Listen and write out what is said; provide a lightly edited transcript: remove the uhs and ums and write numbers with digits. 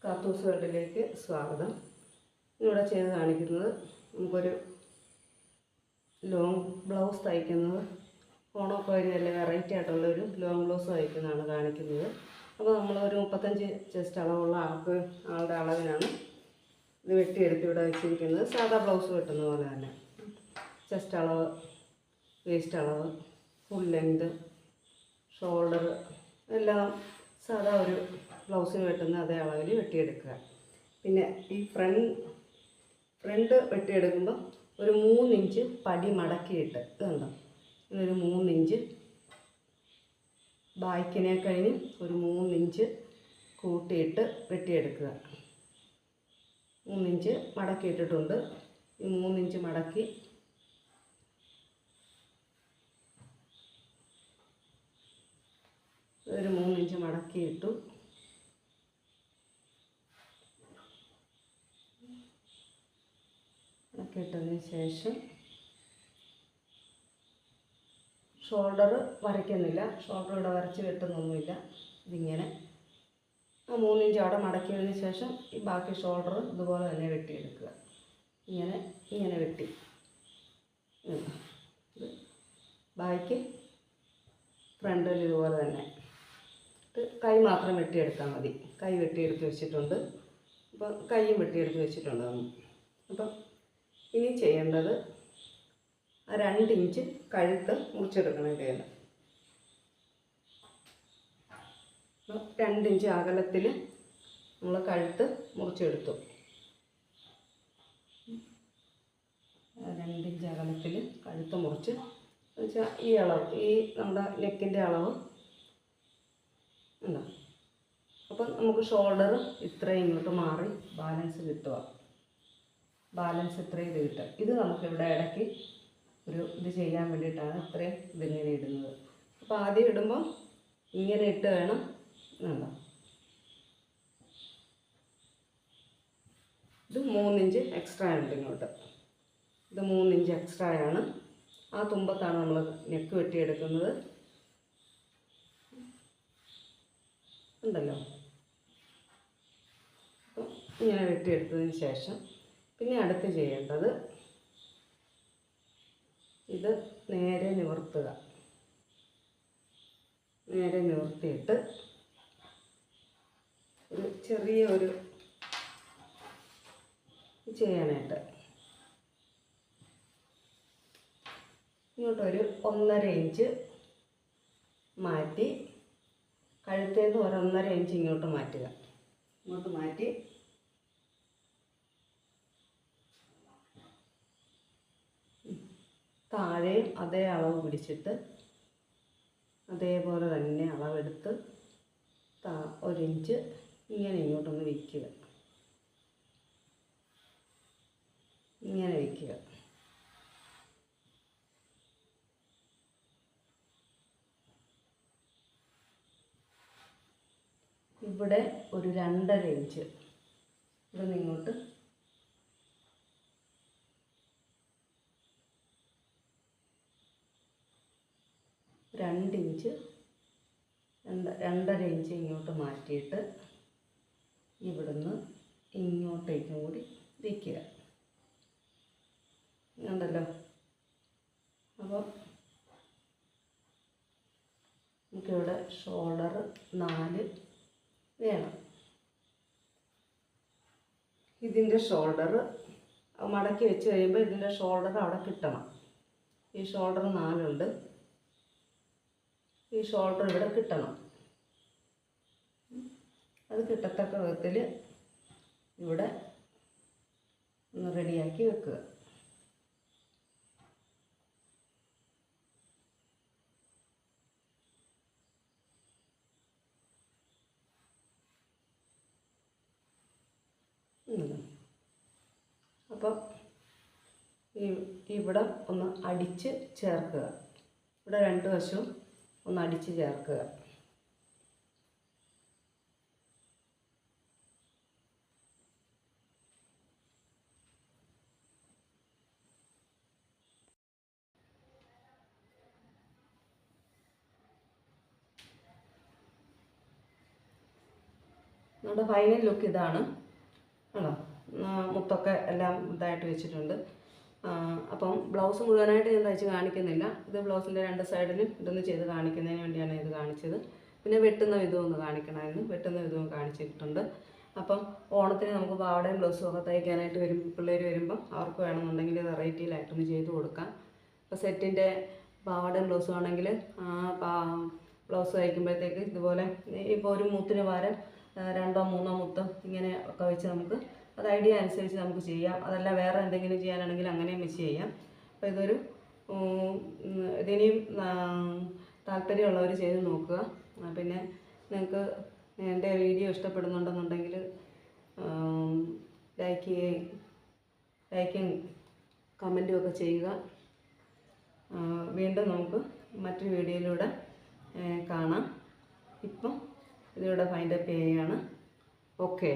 കാത്തൂസ് വേൾഡിലേക്ക് സ്വാഗതം. ഇവിടെ ചെയ്ത് കാണിക്കുന്നത് നമുക്കൊരു ലോങ് ബ്ലൗസ് തയ്ക്കുന്നത്. ഓണമൊക്കെ കഴിഞ്ഞല്ലേ വെറൈറ്റി ആയിട്ടുള്ളൊരു ലോങ് ബ്ലൗസ് തയ്ക്കുന്നതാണ് കാണിക്കുന്നത്. അപ്പോൾ നമ്മളൊരു 35 ചെസ്റ്റ് അളവുള്ള ആളുടെ അളവിനാണ് ഇത് വെട്ടിയെടുത്ത് ഇവിടെ വെച്ചിരിക്കുന്നത്. സാധാ ബ്ലൗസ് വെട്ടുന്ന പോലെ തന്നെ ചെസ്റ്റ് അളവ്, വേസ്റ്റ് അളവ്, ഫുൾ ലെങ്ത്, ഷോൾഡർ എല്ലാം സാധാ ഒരു ബ്ലൗസിന് വെട്ടുന്ന അതേ അളവിൽ വെട്ടിയെടുക്കുക. പിന്നെ ഈ ഫ്രണ്ട് വെട്ടിയെടുക്കുമ്പോൾ ഒരു 3 ഇഞ്ച് പടി മടക്കിയിട്ട് ഇതുണ്ടോ, ഇതൊരു 3 ഇഞ്ച് ബാക്കിനെ കഴിഞ്ഞ് ഒരു 3 ഇഞ്ച് കൂട്ടിയിട്ട് വെട്ടിയെടുക്കുക. 3 ഇഞ്ച് മടക്കിയിട്ടിട്ടുണ്ട്. ഈ 3 ഇഞ്ച് മടക്കി ഒരു 3 ഇഞ്ച് മടക്കിയിട്ടു. മടക്കിയിട്ടതിന് ശേഷം ഷോൾഡർ വരയ്ക്കുന്നില്ല, ഷോൾഡർ ഇവിടെ വരച്ച് വെട്ടുന്നൊന്നുമില്ല. ഇതിങ്ങനെ ആ 3 ഇഞ്ച് അവിടെ മടക്കിയതിന് ശേഷം ഈ ബാക്കി ഷോൾഡർ ഇതുപോലെ തന്നെ വെട്ടിയെടുക്കുക. ഇങ്ങനെ വെട്ടി ബാക്കി ഫ്രണ്ടിൽ ഇതുപോലെ തന്നെ കൈ മാത്രം വെട്ടിയെടുത്താൽ മതി. കൈ വെട്ടിയെടുത്ത് വെച്ചിട്ടുണ്ട്. അപ്പം കൈയും വെട്ടിയെടുത്ത് വെച്ചിട്ടുണ്ട്. അപ്പം ഇനി ചെയ്യേണ്ടത് ആ 2 ഇഞ്ച് കഴുത്ത് മുറിച്ചെടുക്കണം. ഇതിൽ 2 ഇഞ്ച് അകലത്തിൽ നമ്മൾ കഴുത്ത് മുറിച്ചെടുത്തു. 2 ഇഞ്ച് അകലത്തിൽ കഴുത്ത് മുറിച്ച് വെച്ചാൽ ഈ അളവ്, ഈ നമ്മുടെ നെക്കിൻ്റെ അളവ് ഉണ്ടോ. അപ്പം നമുക്ക് ഷോൾഡർ ഇത്രയും ഇങ്ങോട്ട് മാറി ബാലൻസ് കിട്ടുക. ബാലൻസ് ഇത്രയും ഇത് കിട്ടുക. ഇത് നമുക്കിവിടെ ഇടയ്ക്ക് ഒരു ഇത് ചെയ്യാൻ വേണ്ടിയിട്ടാണ് ഇത്രയും ഇതിങ്ങനെ ഇടുന്നത്. അപ്പോൾ ആദ്യം ഇടുമ്പം ഇങ്ങനെ ഇട്ട് വേണം. ഉണ്ടോ, ഇത് 3 ഇഞ്ച് എക്സ്ട്രാ ഉണ്ട് ഇങ്ങോട്ട്. ഇത് 3 ഇഞ്ച് എക്സ്ട്രായാണ്. ആ തുമ്പത്താണ് നമ്മൾ നെക്ക് വെട്ടിയെടുക്കുന്നത്. ഉണ്ടല്ലോ. അപ്പം ഇങ്ങനെ വെട്ടിയെടുത്തതിന് ശേഷം പിന്നെ അടുത്ത് ചെയ്യേണ്ടത് ഇത് നേരെ നിവർത്തുക. നേരെ നിവർത്തിയിട്ട് ഒരു ചെറിയ ഒരു ചെയ്യാനായിട്ട് ഇങ്ങോട്ടൊരു 1.5 ഇഞ്ച് മാറ്റി, കഴുത്തേന്ന് 1.5 ഇഞ്ച് ഇങ്ങോട്ട് മാറ്റുക. ഇങ്ങോട്ട് മാറ്റി താഴെയും അതേ അളവ് പിടിച്ചിട്ട് അതേപോലെ തന്നെ അളവെടുത്ത് 1 ഇഞ്ച് ഇങ്ങനെ ഇങ്ങോട്ടൊന്ന് വയ്ക്കുക. ഇങ്ങനെ വയ്ക്കുക. ഇവിടെ ഒരു 2.5 ഇഞ്ച് ഇവിടെ നിങ്ങോട്ട് രണ്ട് ഇഞ്ച് 2.5 ഇഞ്ച് ഇങ്ങോട്ട് മാറ്റിയിട്ട് ഇവിടുന്ന് ഇങ്ങോട്ടേക്കും കൂടി വയ്ക്കുക. ഉണ്ടല്ലോ. അപ്പോൾ നമുക്കിവിടെ ഷോൾഡർ 4 വേണം. ഇതിൻ്റെ ഷോൾഡർ മടക്കി വെച്ച് കഴിയുമ്പോൾ ഇതിൻ്റെ ഷോൾഡർ അവിടെ കിട്ടണം. ഈ ഷോൾഡർ 4 ഉണ്ട്. ഈ ഷോൾഡർ ഇവിടെ കിട്ടണം. അത് കിട്ടത്തക്ക വിധത്തിൽ ഇവിടെ ഒന്ന് റെഡിയാക്കി വെക്കുക. അപ്പം ഇവിടെ ഒന്ന് അടിച്ച് ചേർക്കുക. ഇവിടെ 2 വശവും ഒന്ന് അടിച്ച് ചേർക്കുക. നമ്മുടെ ഫൈനൽ ലുക്ക് ഇതാണ് ആണോ. മുത്തൊക്കെ എല്ലാം ഇതായിട്ട് വെച്ചിട്ടുണ്ട്. അപ്പം ബ്ലൗസ് മുഴുവനായിട്ട് ഞാൻ തയ്ച്ച് കാണിക്കുന്നില്ല. ഇത് ബ്ലൗസിൻ്റെ 2 സൈഡിലും ഇതൊന്ന് ചെയ്ത് കാണിക്കുന്നതിന് വേണ്ടിയാണ് ഇത് കാണിച്ചത്. പിന്നെ വെട്ടുന്ന വിധം ഒന്ന് കാണിക്കണമായിരുന്നു, വെട്ടുന്ന വിധവും കാണിച്ചിട്ടുണ്ട്. അപ്പം ഓണത്തിന് നമുക്ക് പാവാടയും ബ്ലൗസും ഒക്കെ തയ്ക്കാനായിട്ട് പിള്ളേർ വരുമ്പം അവർക്ക് വേണമെന്നുണ്ടെങ്കിൽ വെറൈറ്റിയിലായിട്ടൊന്ന് ചെയ്ത് കൊടുക്കാം. ഇപ്പോൾ സെറ്റിൻ്റെ പാവാടയും ബ്ലൗസും ആണെങ്കിൽ ബ്ലൗസ് തയ്ക്കുമ്പോഴത്തേക്ക് ഇതുപോലെ ഇപ്പോൾ ഒരു മുത്തിന് പകരം 2 3 മുത്ത് ഇങ്ങനെ ഒക്കെ വെച്ച് നമുക്ക് അത് ഐഡിയ അനുസരിച്ച് നമുക്ക് ചെയ്യാം. അതല്ല വേറെ എന്തെങ്കിലും ചെയ്യാനാണെങ്കിൽ അങ്ങനെയും വെച്ച് ചെയ്യാം. അപ്പോൾ ഇതൊരു ഇതിനെയും താല്പര്യമുള്ളവർ ചെയ്ത് നോക്കുക. പിന്നെ നിങ്ങൾക്ക് എൻ്റെ വീഡിയോ ഇഷ്ടപ്പെടുന്നുണ്ടെന്നുണ്ടെങ്കിൽ ലൈക്കും കമൻറ്റും ഒക്കെ ചെയ്യുക. വീണ്ടും നമുക്ക് മറ്റൊരു വീഡിയോയിലൂടെ കാണാം. ഇപ്പം ഇതിലൂടെ ഫൈൻഡപ്പ് ചെയ്യുകയാണ്. ഓക്കെ.